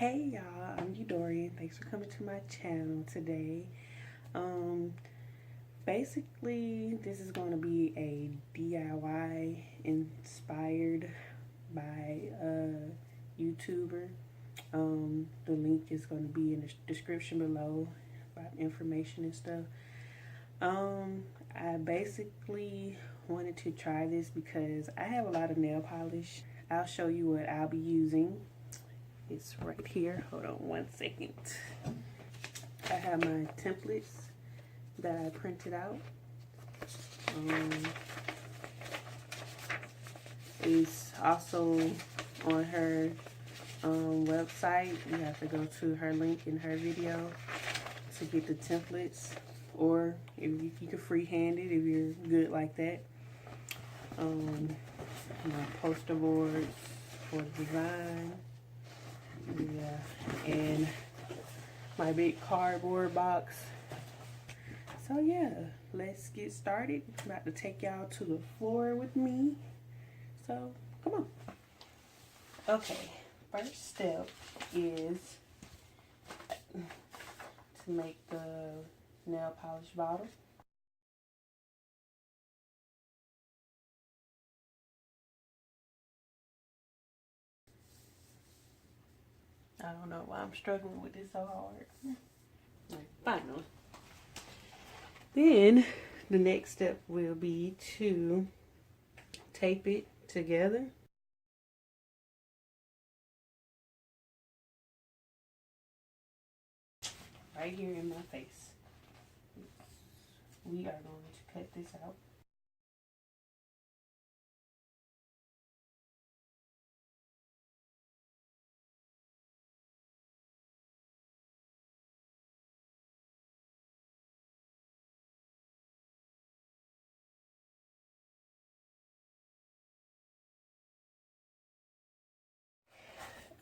Hey y'all, I'm Eudorian. Thanks for coming to my channel today. Um, Basically, this is going to be a DIY inspired by a YouTuber. The link is going to be in the description below about information and stuff. I basically wanted to try this because I have a lot of nail polish. I'll show you what I'll be using. It's right here. Hold on 1 second. I have my templates that I printed out. It's also on her website. You have to go to her link in her video to get the templates, or if you can freehand it if you're good like that. My poster boards for the design. Yeah, and my big cardboard box. So yeah, let's get started. I'm about to take y'all to the floor with me. So come on. Okay, first step is to make the nail polish bottle. I don't know why I'm struggling with this so hard. Finally. Then the next step will be to tape it together. Right here in my face. We are going to cut this out.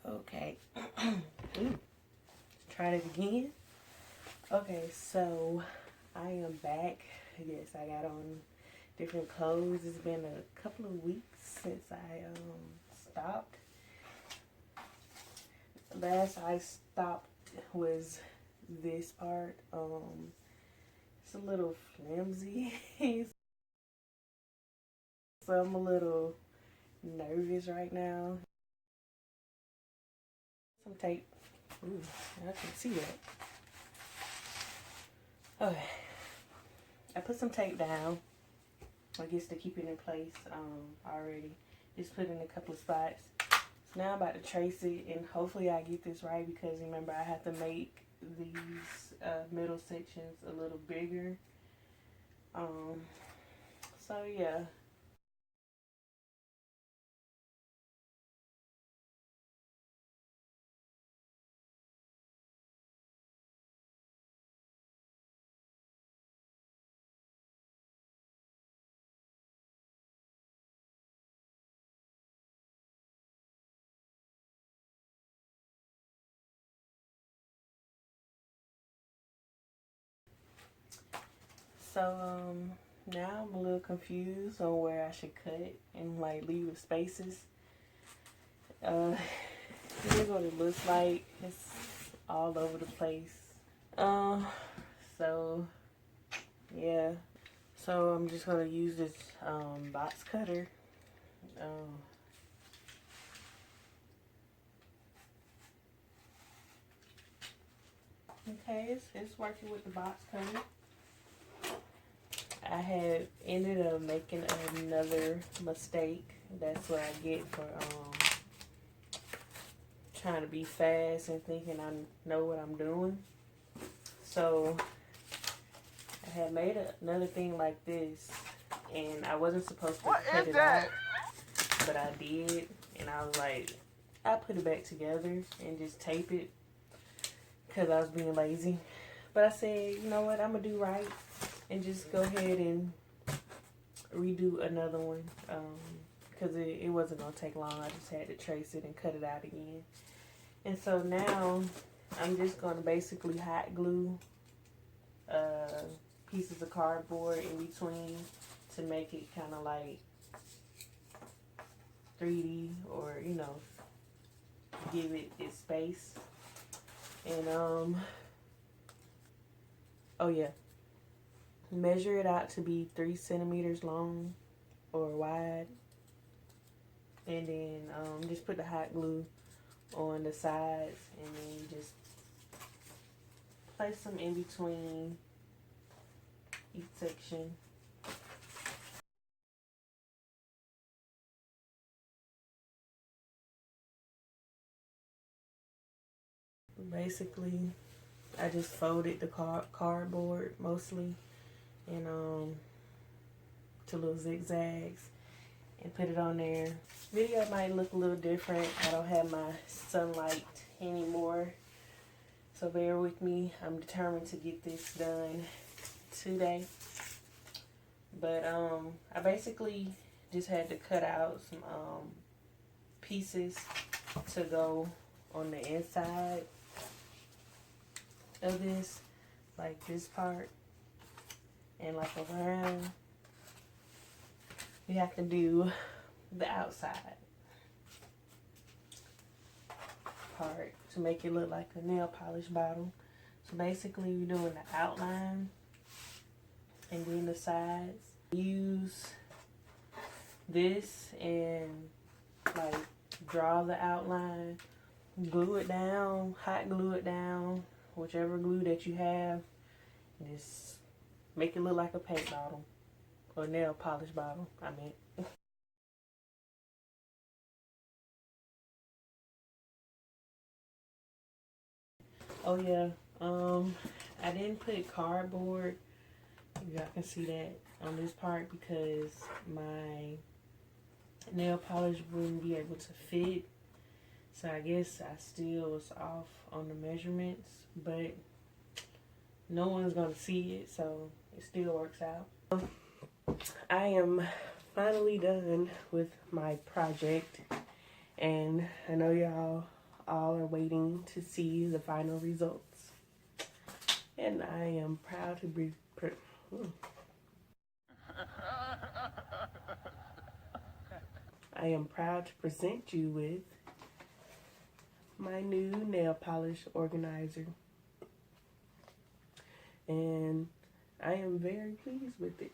Okay. Try it again. Okay, so I am back. Yes, I got on different clothes. It's been a couple of weeks since I stopped. Last I stopped was this part. It's a little flimsy. So I'm a little nervous right now. Some tape. Ooh, I can see that. Okay. I put some tape down, I guess, to keep it in place already. Just put in a couple of spots. So now I'm about to trace it, and hopefully I get this right, because remember I have to make these middle sections a little bigger. So yeah. So now I'm a little confused on where I should cut and like leave the spaces. Here's what it looks like. It's all over the place. So yeah. So I'm just gonna use this box cutter. Okay, it's working with the box cutter. I had ended up making another mistake. That's what I get for trying to be fast and thinking I know what I'm doing. So I had made another thing like this, and I wasn't supposed to cut it out, but I did, and I was like, I put it back together and just tape it because I was being lazy. But I said, you know what, I'm gonna do right and just go ahead and redo another one, because it wasn't gonna take long. I just had to trace it and cut it out again. And so now I'm just gonna basically hot glue pieces of cardboard in between to make it kind of like 3D, or you know, give it its space. And oh yeah, measure it out to be 3 centimeters long or wide, and then just put the hot glue on the sides, and then you just place them in between each section. Basically, I just folded the cardboard mostly, and to little zigzags, and put it on there. Video might look a little different. I don't have my sunlight anymore, so bear with me. I'm determined to get this done today. But I basically just had to cut out some pieces to go on the inside of this, like this part, and like around. We have to do the outside part to make it look like a nail polish bottle. So basically we're doing the outline and then the sides. Use this and like draw the outline, glue it down, hot glue it down, whichever glue that you have, and just make it look like a paint bottle or nail polish bottle, I mean. Oh yeah, I didn't put cardboard, if y'all can see that, on this part because my nail polish wouldn't be able to fit. So I guess I still was off on the measurements, but no one's gonna see it, so it still works out. I am finally done with my project, and I know y'all all are waiting to see the final results. And I am proud to be I am proud to present you with my new nail polish organizer. And I am very pleased with it.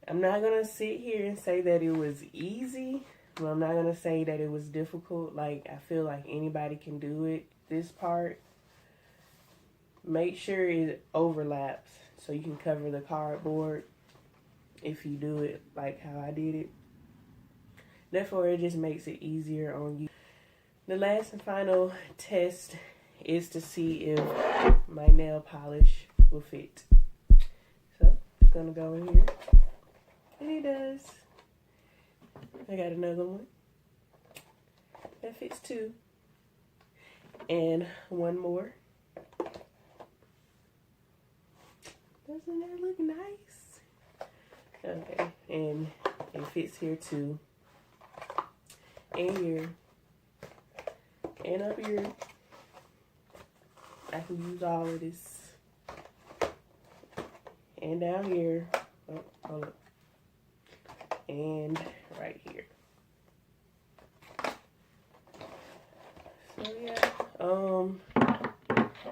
I'm not gonna sit here and say that it was easy. Well, I'm not gonna say that it was difficult. Like, I feel like anybody can do it. This part, make sure it overlaps so you can cover the cardboard if you do it like how I did it. Therefore, it just makes it easier on you. The last and final test is to see if my nail polish will fit. So, it's gonna go in here. And it does. I got another one. That fits too. And one more. Doesn't that look nice? Okay, and it fits here too. And here. And up here. I can use all of this. And down here. Oh, hold up. And right here. So yeah,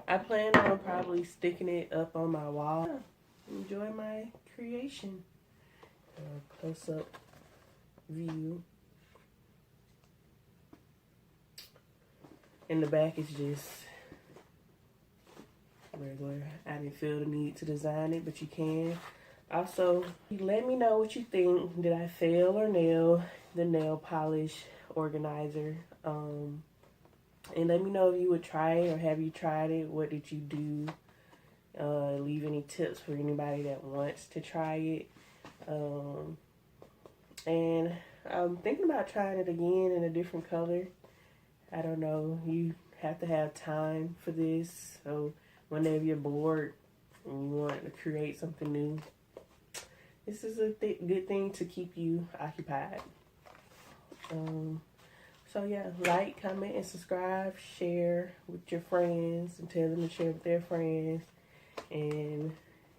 I plan on probably sticking it up on my wall. Enjoy my creation. Close up view. And the back is just regular. I didn't feel the need to design it, but you can. Also, let me know what you think. Did I fail or nail the nail polish organizer? And let me know if you would try it, or have you tried it? What did you do? Leave any tips for anybody that wants to try it. And I'm thinking about trying it again in a different color. I don't know. You have to have time for this. So whenever you're bored and you want to create something new, this is a good thing to keep you occupied. So yeah, like, comment, and subscribe. Share with your friends and tell them to share with their friends. And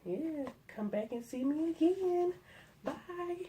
yeah, come back and see me again. Bye.